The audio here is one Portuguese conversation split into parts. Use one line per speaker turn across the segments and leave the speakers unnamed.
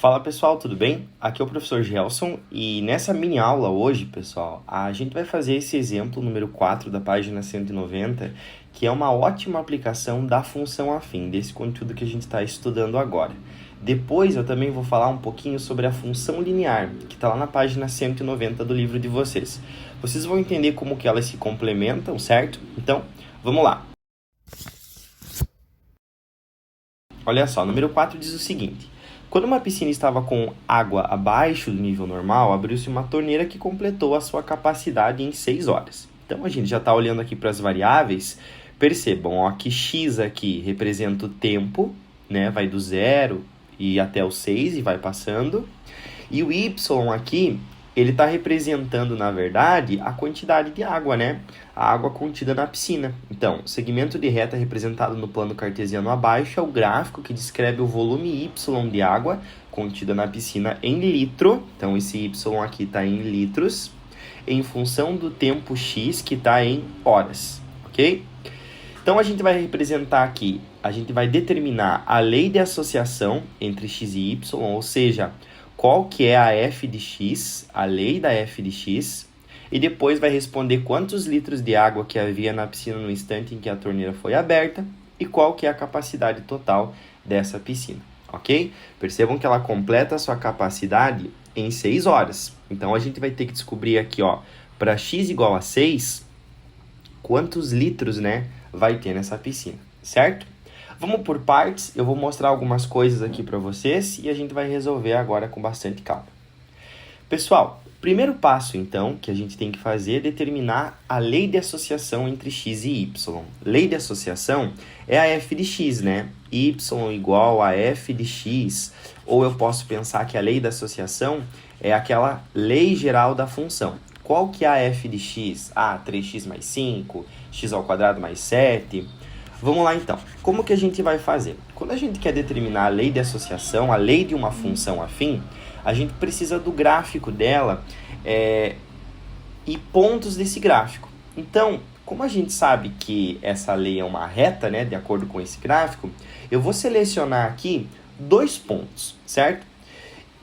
Fala pessoal, tudo bem? Aqui é o professor Gelson e nessa mini aula hoje, pessoal, a gente vai fazer esse exemplo número 4 da página 190, que é uma ótima aplicação da função afim, desse conteúdo que a gente está estudando agora. Depois eu também vou falar um pouquinho sobre a função linear, que está lá na página 190 do livro de vocês. Vocês vão entender como que elas se complementam, certo? Então, vamos lá. Olha só, número 4 diz o seguinte: quando uma piscina estava com água abaixo do nível normal, abriu-se uma torneira que completou a sua capacidade em 6 horas. Então, a gente já está olhando aqui para as variáveis. Percebam ó, que x aqui representa o tempo, né? Vai do 0 e até o 6 e vai passando. E o y aqui, ele está representando, na verdade, a quantidade de água, né? A água contida na piscina. Então, o segmento de reta representado no plano cartesiano abaixo é o gráfico que descreve o volume y de água contida na piscina em litro. Então, esse y aqui está em litros, em função do tempo x, que está em horas, ok? Então, a gente vai representar aqui, a gente vai determinar a lei de associação entre x e y, ou seja, qual que é a f de x, a lei da f de x, e depois vai responder quantos litros de água que havia na piscina no instante em que a torneira foi aberta e qual que é a capacidade total dessa piscina, ok? Percebam que ela completa a sua capacidade em 6 horas. Então, a gente vai ter que descobrir aqui, ó, para x igual a 6, quantos litros, né, vai ter nessa piscina, certo? Vamos por partes, eu vou mostrar algumas coisas aqui para vocês e a gente vai resolver agora com bastante calma. Pessoal, primeiro passo, então, que a gente tem que fazer é determinar a lei de associação entre x e y. Lei de associação é a f de x, né? Y igual a f de x. Ou eu posso pensar que a lei da associação é aquela lei geral da função. Qual que é a f de x? 3x mais 5, x ao quadrado mais 7... Vamos lá, então. Como que a gente vai fazer? Quando a gente quer determinar a lei de associação, a lei de uma função afim, a gente precisa do gráfico dela e pontos desse gráfico. Então, como a gente sabe que essa lei é uma reta, né, de acordo com esse gráfico, eu vou selecionar aqui 2 pontos, certo?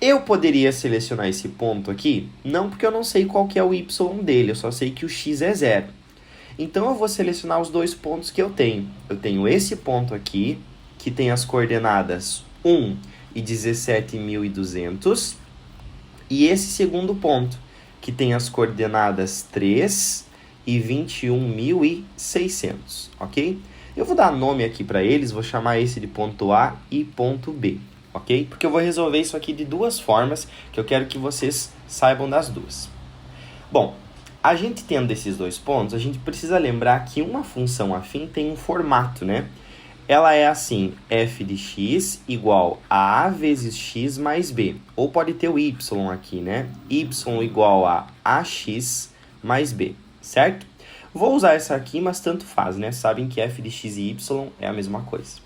Eu poderia selecionar esse ponto aqui? Não, porque eu não sei qual que é o y dele, eu só sei que o x é 0. Então, eu vou selecionar os 2 pontos que eu tenho. Eu tenho esse ponto aqui, que tem as coordenadas 1 e 17.200. E esse segundo ponto, que tem as coordenadas 3 e 21.600, ok? Eu vou dar nome aqui para eles, vou chamar esse de ponto A e ponto B, ok? Porque eu vou resolver isso aqui de 2 formas, que eu quero que vocês saibam das duas. Bom, a gente tendo esses 2 pontos, a gente precisa lembrar que uma função afim tem um formato, né? Ela é assim, f de x igual a vezes x mais b. Ou pode ter o y aqui, né? Y igual a ax mais b, certo? Vou usar essa aqui, mas tanto faz, né? Sabem que f de x e y é a mesma coisa.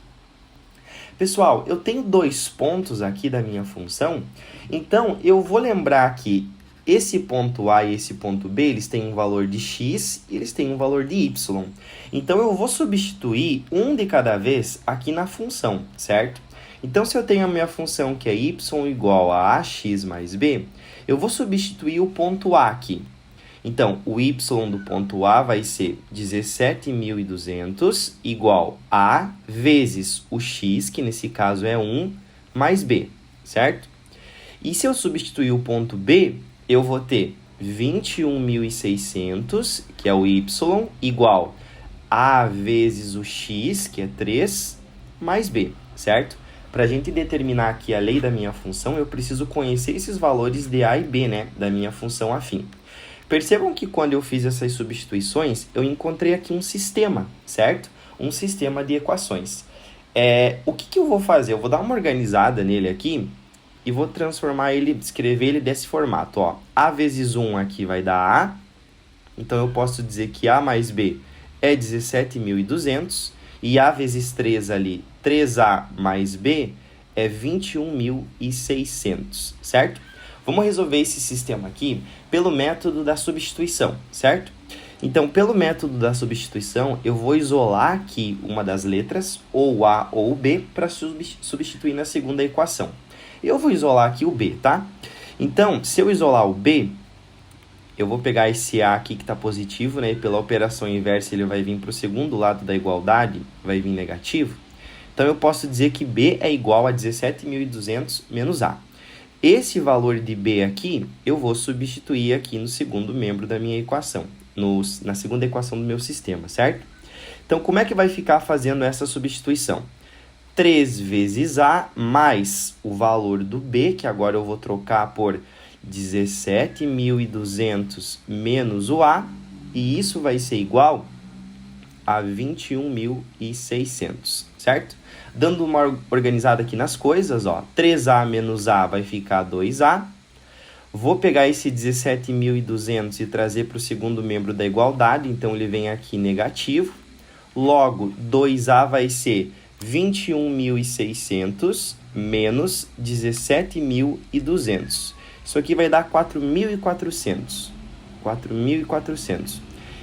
Pessoal, eu tenho 2 pontos aqui da minha função, então eu vou lembrar que esse ponto A e esse ponto B, eles têm um valor de x e eles têm um valor de y. Então, eu vou substituir um de cada vez aqui na função, certo? Então, se eu tenho a minha função que é y igual a ax mais b, eu vou substituir o ponto A aqui. Então, o y do ponto A vai ser 17.200 igual a vezes o x, que nesse caso é 1, mais b, certo? E se eu substituir o ponto B, eu vou ter 21.600, que é o y, igual a vezes o x, que é 3, mais b, certo? Para a gente determinar aqui a lei da minha função, eu preciso conhecer esses valores de a e b, né, da minha função afim. Percebam que quando eu fiz essas substituições, eu encontrei aqui um sistema, certo? Um sistema de equações. O que eu vou fazer? Eu vou dar uma organizada nele aqui, e vou transformar ele, escrever ele desse formato, ó. A vezes 1 aqui vai dar A. Então, eu posso dizer que A mais B é 17.200. E A vezes 3 ali, 3A mais B, é 21.600, certo? Vamos resolver esse sistema aqui pelo método da substituição, certo? Então, pelo método da substituição, eu vou isolar aqui uma das letras, ou A ou B, para substituir na segunda equação. Eu vou isolar aqui o B, tá? Então, se eu isolar o B, eu vou pegar esse A aqui que está positivo, né? E pela operação inversa ele vai vir para o segundo lado da igualdade, vai vir negativo. Então, eu posso dizer que B é igual a 17.200 menos A. Esse valor de B aqui, eu vou substituir aqui no segundo membro da minha equação, na segunda equação do meu sistema, certo? Então, como é que vai ficar fazendo essa substituição? 3 vezes A mais o valor do B, que agora eu vou trocar por 17.200 menos o A, e isso vai ser igual a 21.600, certo? Dando uma organizada aqui nas coisas, ó, 3A menos A vai ficar 2A. Vou pegar esse 17.200 e trazer para o segundo membro da igualdade, então ele vem aqui negativo. Logo, 2A vai ser 21.600 menos 17.200. Isso aqui vai dar 4.400. 4.400.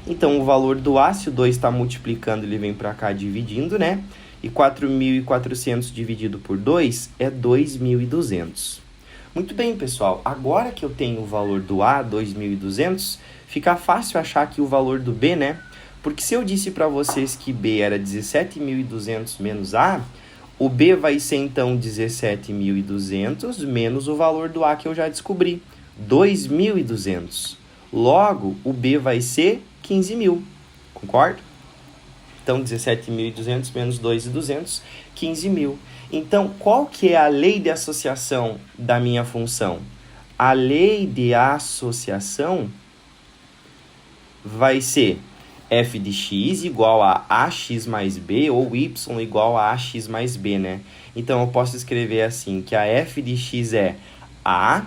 Então, o valor do A, se o 2 está multiplicando, ele vem para cá dividindo, né? E 4.400 dividido por 2 é 2.200. Muito bem, pessoal. Agora que eu tenho o valor do A, 2.200, fica fácil achar aqui o valor do B, né? Porque se eu disse para vocês que B era 17.200 menos A, o B vai ser, então, 17.200 menos o valor do A que eu já descobri, 2.200. Logo, o B vai ser 15.000. Concorda? Então, 17.200 menos 2.200, 15.000. Então, qual que é a lei de associação da minha função? A lei de associação vai ser f de x igual a ax mais b, ou y igual a ax mais b, né? Então, eu posso escrever assim, que a f de x é a,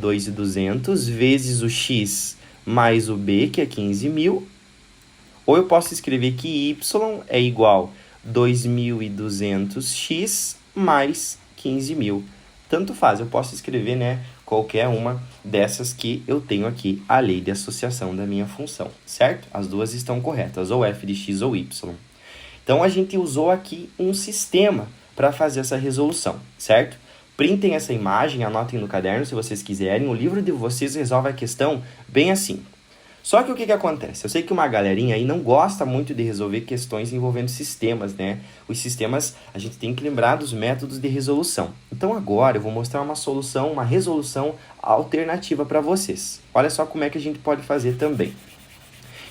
2.200, vezes o x mais o b, que é 15.000. Ou eu posso escrever que y é igual a 2.200x mais 15.000. Tanto faz, eu posso escrever, né, qualquer uma dessas que eu tenho aqui, a lei de associação da minha função, certo? As duas estão corretas, ou f de x ou y. Então, a gente usou aqui um sistema para fazer essa resolução, certo? Printem essa imagem, anotem no caderno se vocês quiserem. O livro de vocês resolve a questão bem assim. Só que o que acontece? Eu sei que uma galerinha aí não gosta muito de resolver questões envolvendo sistemas, né? Os sistemas, a gente tem que lembrar dos métodos de resolução. Então agora eu vou mostrar uma solução, uma resolução alternativa para vocês. Olha só como é que a gente pode fazer também.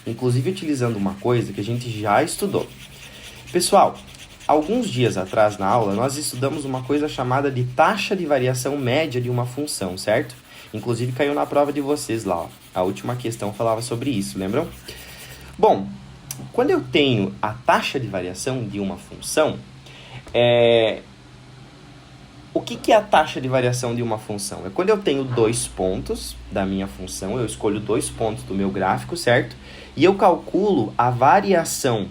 Inclusive utilizando uma coisa que a gente já estudou. Pessoal, alguns dias atrás na aula nós estudamos uma coisa chamada de taxa de variação média de uma função, certo? Inclusive caiu na prova de vocês lá, ó. A última questão falava sobre isso, lembram? Bom, quando eu tenho a taxa de variação de uma função, o que é a taxa de variação de uma função? É quando eu tenho 2 pontos da minha função, eu escolho 2 pontos do meu gráfico, certo? E eu calculo a variação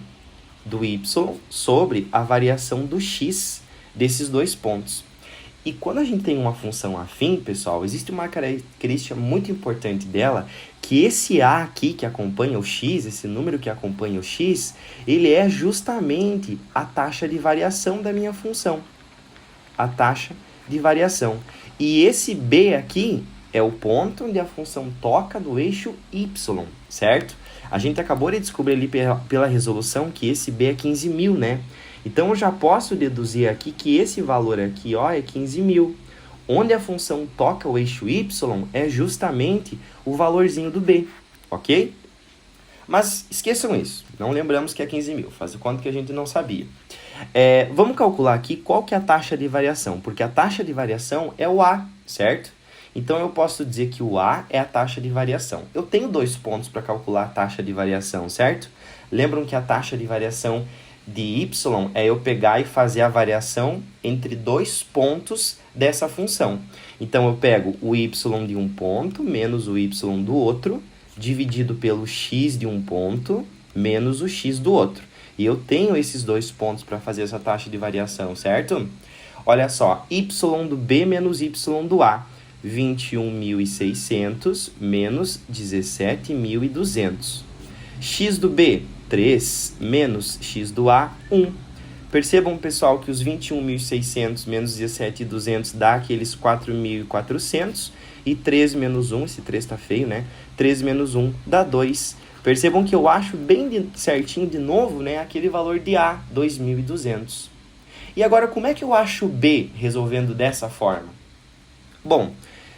do y sobre a variação do x desses 2 pontos. E quando a gente tem uma função afim, pessoal, existe uma característica muito importante dela, que esse a aqui que acompanha o x, esse número que acompanha o x, ele é justamente a taxa de variação da minha função. A taxa de variação. E esse b aqui é o ponto onde a função toca do eixo y, certo? A gente acabou de descobrir ali pela resolução que esse b é 15.000, né? Então, eu já posso deduzir aqui que esse valor aqui, ó, é 15.000. Onde a função toca o eixo y é justamente o valorzinho do b, ok? Mas esqueçam isso, não lembramos que é 15.000, faz o quanto que a gente não sabia. Vamos calcular aqui qual que é a taxa de variação, porque a taxa de variação é o a, certo? Então, eu posso dizer que o a é a taxa de variação. Eu tenho 2 pontos para calcular a taxa de variação, certo? Lembram que a taxa de variação de y é eu pegar e fazer a variação entre 2 pontos dessa função. Então, eu pego o y de um ponto menos o y do outro, dividido pelo x de um ponto menos o x do outro. E eu tenho esses 2 pontos para fazer essa taxa de variação, certo? Olha só, y do b menos y do a. 21.600 menos 17.200. X do b, 3, menos x do a, 1. Percebam, pessoal, que os 21.600 menos 17.200 dá aqueles 4.400. E 3 menos 1, esse 3 tá feio, né? 3 menos 1 dá 2. Percebam que eu acho bem certinho de novo, né? Aquele valor de A, 2.200. E agora, como é que eu acho B resolvendo dessa forma? Bom,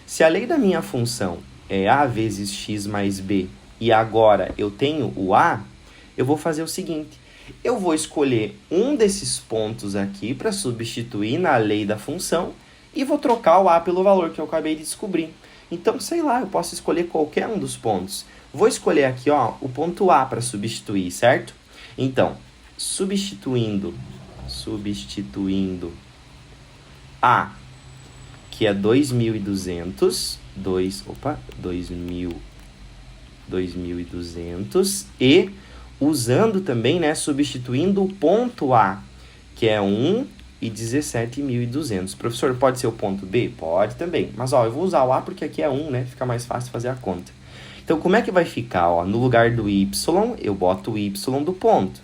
se a lei da minha função é A vezes X mais B e agora eu tenho o A, eu vou fazer o seguinte. Eu vou escolher um desses pontos aqui para substituir na lei da função e vou trocar o A pelo valor que eu acabei de descobrir. Então, sei lá, eu posso escolher qualquer um dos pontos. Vou escolher aqui, ó, o ponto A para substituir, certo? Então, substituindo A, que é 2.200, 2.200, e usando também, né, substituindo o ponto A, que é 1 e 17.200. Professor, pode ser o ponto B? Pode também. Mas, ó, eu vou usar o A porque aqui é 1, né? Fica mais fácil fazer a conta. Então, como é que vai ficar? Ó, no lugar do Y, eu boto o Y do ponto.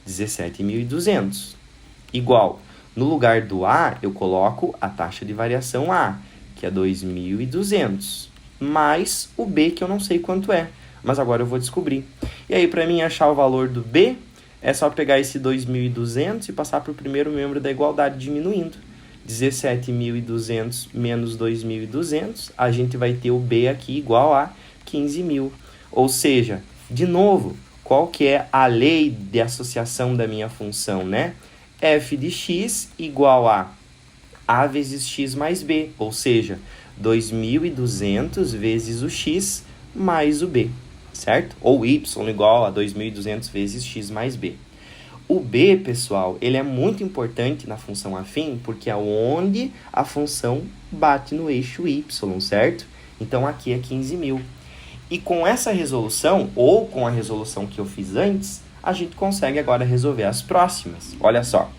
17.200. Igual. No lugar do A, eu coloco a taxa de variação A, que é 2.200. Mais o B, que eu não sei quanto é. Mas agora eu vou descobrir. E aí, para mim achar o valor do B, é só pegar esse 2.200 e passar para o primeiro membro da igualdade, diminuindo. 17.200 menos 2.200, a gente vai ter o B aqui igual a 15.000. Ou seja, de novo, qual que é a lei de associação da minha função, né? F de x igual a A vezes x mais B, ou seja, 2.200 vezes o x mais o B, certo? Ou y igual a 2.200 vezes x mais B. O B, pessoal, ele é muito importante na função afim, porque é onde a função bate no eixo y, certo? Então, aqui é 15.000. E com essa resolução, ou com a resolução que eu fiz antes, a gente consegue agora resolver as próximas. Olha só.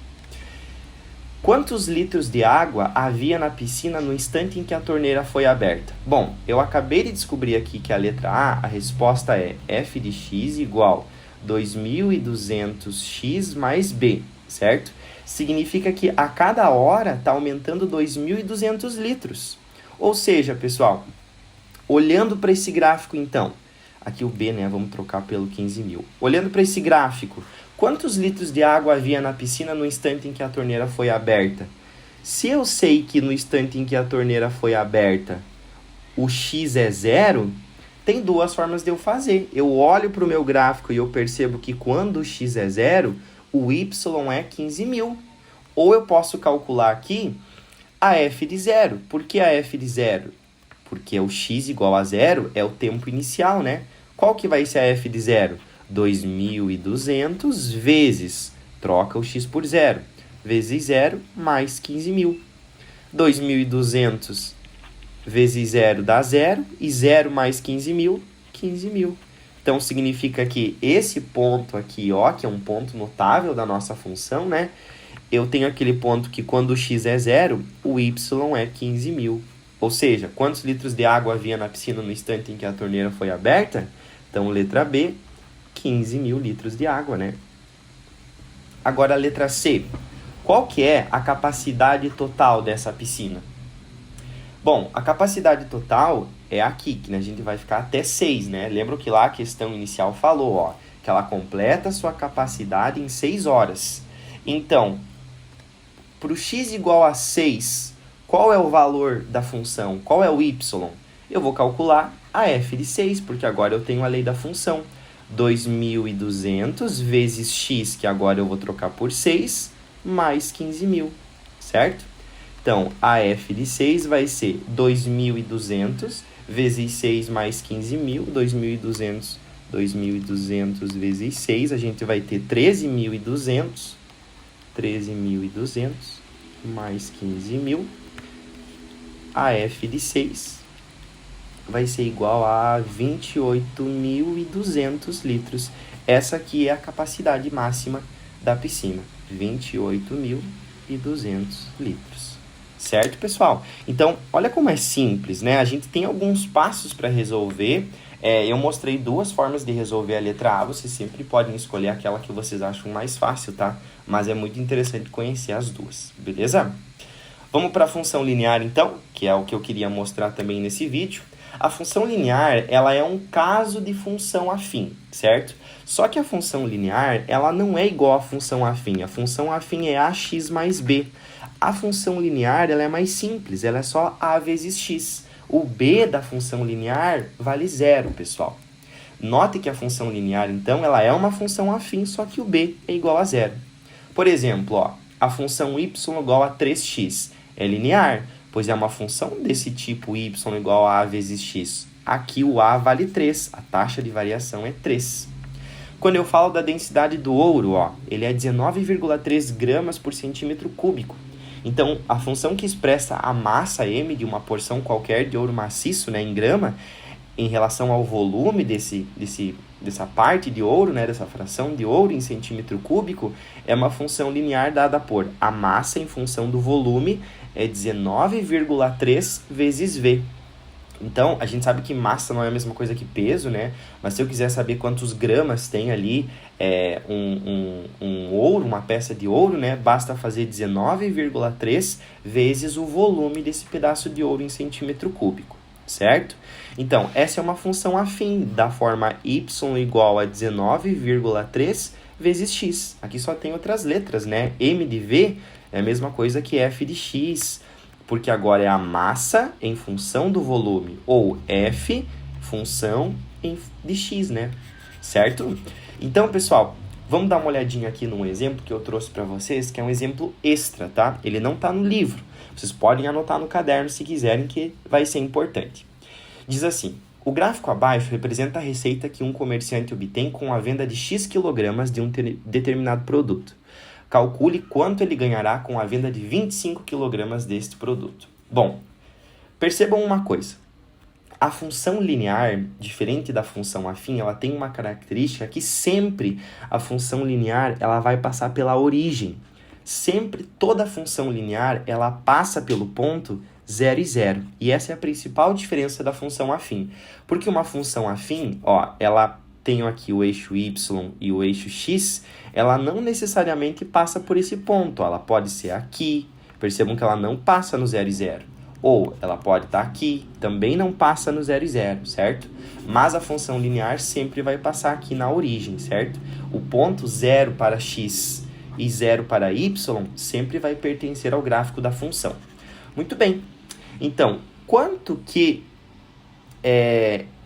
Quantos litros de água havia na piscina no instante em que a torneira foi aberta? Bom, eu acabei de descobrir aqui que a letra A, a resposta é f de x igual 2.200x mais b, certo? Significa que a cada hora está aumentando 2.200 litros. Ou seja, pessoal, olhando para esse gráfico então, aqui o B, né? Vamos trocar pelo 15.000. Olhando para esse gráfico, quantos litros de água havia na piscina no instante em que a torneira foi aberta? Se eu sei que no instante em que a torneira foi aberta, o x é 0, tem duas formas de eu fazer. Eu olho para o meu gráfico e eu percebo que quando o x é 0, o y é 15.000. Ou eu posso calcular aqui a f de 0. Por que a f de 0? Porque o x igual a 0 é o tempo inicial, né? Qual que vai ser a f de 0? 2.200 vezes, troca o x por 0, vezes 0 mais 15.000. 2.200 vezes 0 dá 0, e 0 mais 15.000, 15.000. Então, significa que esse ponto aqui, ó, que é um ponto notável da nossa função, né? Eu tenho aquele ponto que quando o x é 0, o y é 15.000. Ou seja, quantos litros de água havia na piscina no instante em que a torneira foi aberta? Então, letra B, 15.000 litros de água, né? Agora, a letra C. Qual que é a capacidade total dessa piscina? Bom, a capacidade total é aqui, que a gente vai ficar até 6, né? Lembra que lá a questão inicial falou, ó, que ela completa sua capacidade em 6 horas. Então, para o x igual a 6, qual é o valor da função? Qual é o y? Eu vou calcular a f de 6, porque agora eu tenho a lei da função. 2.200 vezes x, que agora eu vou trocar por 6, mais 15.000, certo? Então, a f de 6 vai ser 2.200 vezes 6 mais 15.000, 2.200 vezes 6, a gente vai ter 13.200 mais 15.000, a f de 6 vai ser igual a 28.200 litros. Essa aqui é a capacidade máxima da piscina, 28.200 litros. Certo, pessoal? Então, olha como é simples, né? A gente tem alguns passos para resolver Eu mostrei duas formas de resolver a letra A, vocês sempre podem escolher aquela que vocês acham mais fácil, tá? Mas é muito interessante conhecer as duas, beleza? Vamos para a função linear, então, que é o que eu queria mostrar também nesse vídeo. A função linear, ela é um caso de função afim, certo? Só que a função linear, ela não é igual à função afim. A função afim é ax mais b. A função linear, ela é mais simples, ela é só a vezes x. O b da função linear vale zero, pessoal. Note que a função linear, então, ela é uma função afim, só que o b é igual a zero. Por exemplo, ó, a função y igual a 3x é linear, pois é uma função desse tipo y igual a vezes x. Aqui o a vale 3, a taxa de variação é 3. Quando eu falo da densidade do ouro, ó, ele é 19,3 gramas por centímetro cúbico. Então, a função que expressa a massa m de uma porção qualquer de ouro maciço, né, em grama, em relação ao volume dessa parte de ouro, né, dessa fração de ouro em centímetro cúbico, é uma função linear dada por a massa em função do volume é 19,3 vezes v. Então, a gente sabe que massa não é a mesma coisa que peso, né? Mas se eu quiser saber quantos gramas tem ali um ouro, uma peça de ouro, né? Basta fazer 19,3 vezes o volume desse pedaço de ouro em centímetro cúbico, certo? Então, essa é uma função afim da forma y igual a 19,3 vezes x. Aqui só tem outras letras, né? M de v é a mesma coisa que f de x, porque agora é a massa em função do volume, ou F função de x, né? Certo? Então, pessoal, vamos dar uma olhadinha aqui num exemplo que eu trouxe para vocês, que é um exemplo extra, tá? Ele não está no livro. Vocês podem anotar no caderno se quiserem, que vai ser importante. Diz assim: o gráfico abaixo representa a receita que um comerciante obtém com a venda de X quilogramas de um determinado produto. Calcule quanto ele ganhará com a venda de 25 kg deste produto. Bom, percebam uma coisa. A função linear, diferente da função afim, ela tem uma característica que sempre a função linear ela vai passar pela origem. Sempre toda função linear ela passa pelo ponto 0 e 0. E essa é a principal diferença da função afim. Porque uma função afim, ó, ela tem aqui o eixo y e o eixo x, ela não necessariamente passa por esse ponto. Ela pode ser aqui, percebam que ela não passa no 0 e 0. Ou ela pode estar aqui, também não passa no 0 e 0, certo? Mas a função linear sempre vai passar aqui na origem, certo? O ponto 0 para x e 0 para y sempre vai pertencer ao gráfico da função. Muito bem. Então, quanto que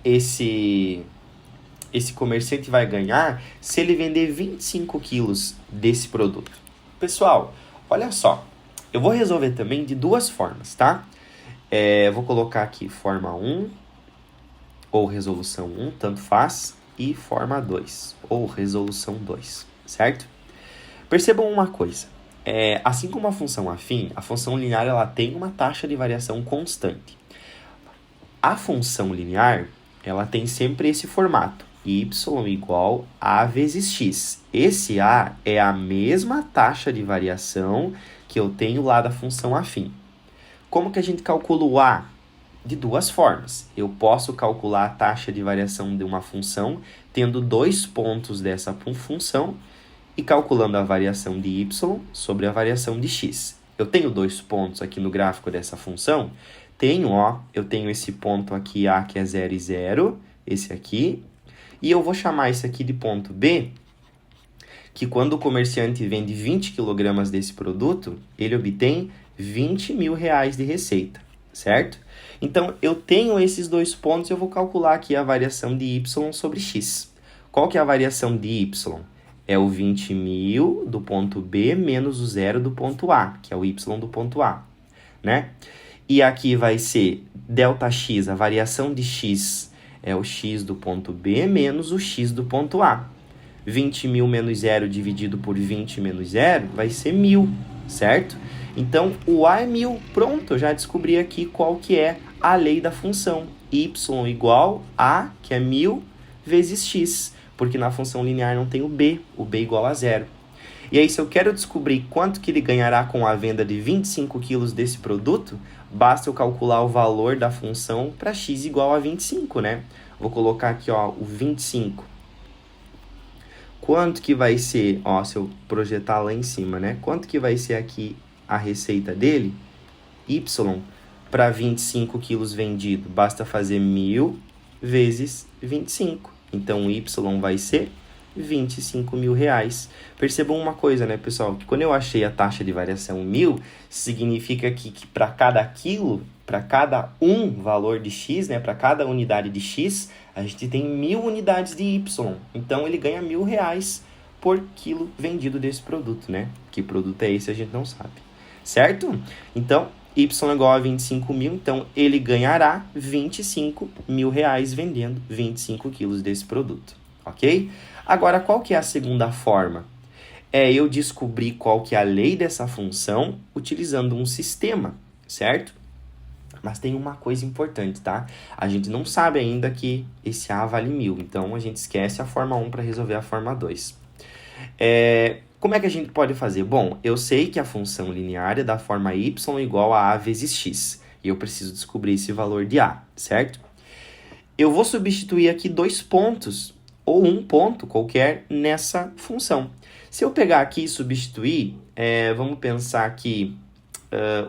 esse comerciante vai ganhar se ele vender 25 quilos desse produto? Pessoal, olha só. Eu vou resolver também de duas formas, tá? Vou colocar aqui forma 1 ou resolução 1, tanto faz, e forma 2 ou resolução 2, certo? Percebam uma coisa. Assim como a função afim, a função linear ela tem uma taxa de variação constante. A função linear ela tem sempre esse formato, y igual a vezes x. Esse a é a mesma taxa de variação que eu tenho lá da função afim. Como que a gente calcula o a? De duas formas. Eu posso calcular a taxa de variação de uma função tendo dois pontos dessa função e calculando a variação de y sobre a variação de x. Eu tenho dois pontos aqui no gráfico dessa função. Eu tenho esse ponto aqui A que é 0 e 0, esse aqui. E eu vou chamar esse aqui de ponto B, que quando o comerciante vende 20 kg desse produto, ele obtém 20 mil reais de receita, certo? Então, eu tenho esses dois pontos, eu vou calcular aqui a variação de y sobre x. Qual que é a variação de y? É o 20 mil do ponto B menos o 0 do ponto A, que é o y do ponto A, né? E aqui vai ser ΔX, a variação de x é o x do ponto B menos o x do ponto A. 20 mil menos 0 dividido por 20 menos 0 vai ser 1.000, certo? Então, o A é 1.000. Pronto, eu já descobri aqui qual que é a lei da função. Y igual a, que é 1.000, vezes x. Porque na função linear não tem o b igual a 0. E aí, se eu quero descobrir quanto que ele ganhará com a venda de 25 quilos desse produto, basta eu calcular o valor da função para x igual a 25, né? Vou colocar aqui, ó, o 25. Quanto que vai ser, ó, se eu projetar lá em cima, né? Quanto que vai ser aqui a receita dele? Y para 25 quilos vendido, basta fazer 1.000 vezes 25. Então, Y vai ser 25 mil reais. Percebam uma coisa, né, pessoal? Que quando eu achei a taxa de variação 1.000, significa que para cada quilo, para cada valor de X, né, para cada unidade de X, a gente tem 1.000 unidades de Y. Então, ele ganha R$1.000 por quilo vendido desse produto, né? Que produto é esse, a gente não sabe. Certo? Então, Y é igual a 25 mil, então ele ganhará 25 mil reais vendendo 25 quilos desse produto, ok? Agora, qual que é a segunda forma? É eu descobrir qual que é a lei dessa função utilizando um sistema, certo? Mas tem uma coisa importante, tá? A gente não sabe ainda que esse A vale 1.000, então a gente esquece a forma 1 para resolver a forma 2. Como é que a gente pode fazer? Bom, eu sei que a função linear é da forma y igual a vezes x. E eu preciso descobrir esse valor de a, certo? Eu vou substituir aqui 2 pontos, ou um ponto qualquer, nessa função. Se eu pegar aqui e substituir, vamos pensar aqui,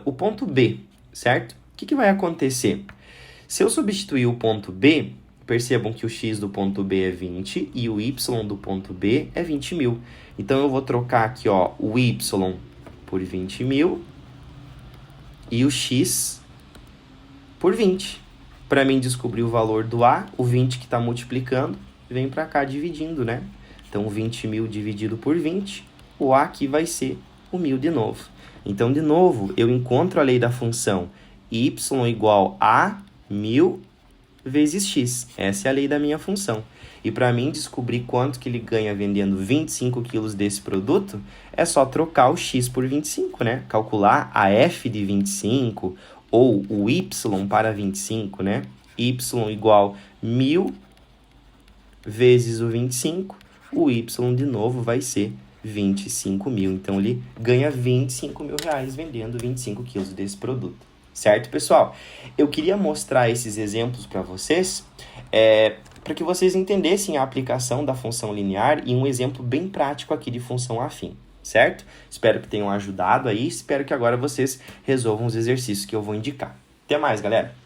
o ponto b, certo? O que vai acontecer? Se eu substituir o ponto b, percebam que o x do ponto B é 20 e o y do ponto B é 20 mil. Então, eu vou trocar aqui, ó, o y por 20 mil e o x por 20. Para mim descobrir o valor do A, o 20 que está multiplicando, vem para cá dividindo, né? Então, 20 mil dividido por 20, o A aqui vai ser o 1.000 de novo. Então, de novo, eu encontro a lei da função y igual a 1.000 vezes x. Essa é a lei da minha função. E para mim descobrir quanto que ele ganha vendendo 25 quilos desse produto, é só trocar o x por 25, né? Calcular a f de 25 ou o y para 25, né? Y igual 1.000 vezes o 25, o y de novo vai ser 25 mil. Então, ele ganha 25 mil reais vendendo 25 quilos desse produto. Certo, pessoal? Eu queria mostrar esses exemplos para vocês, para que vocês entendessem a aplicação da função linear e um exemplo bem prático aqui de função afim, certo? Espero que tenham ajudado aí, espero que agora vocês resolvam os exercícios que eu vou indicar. Até mais, galera!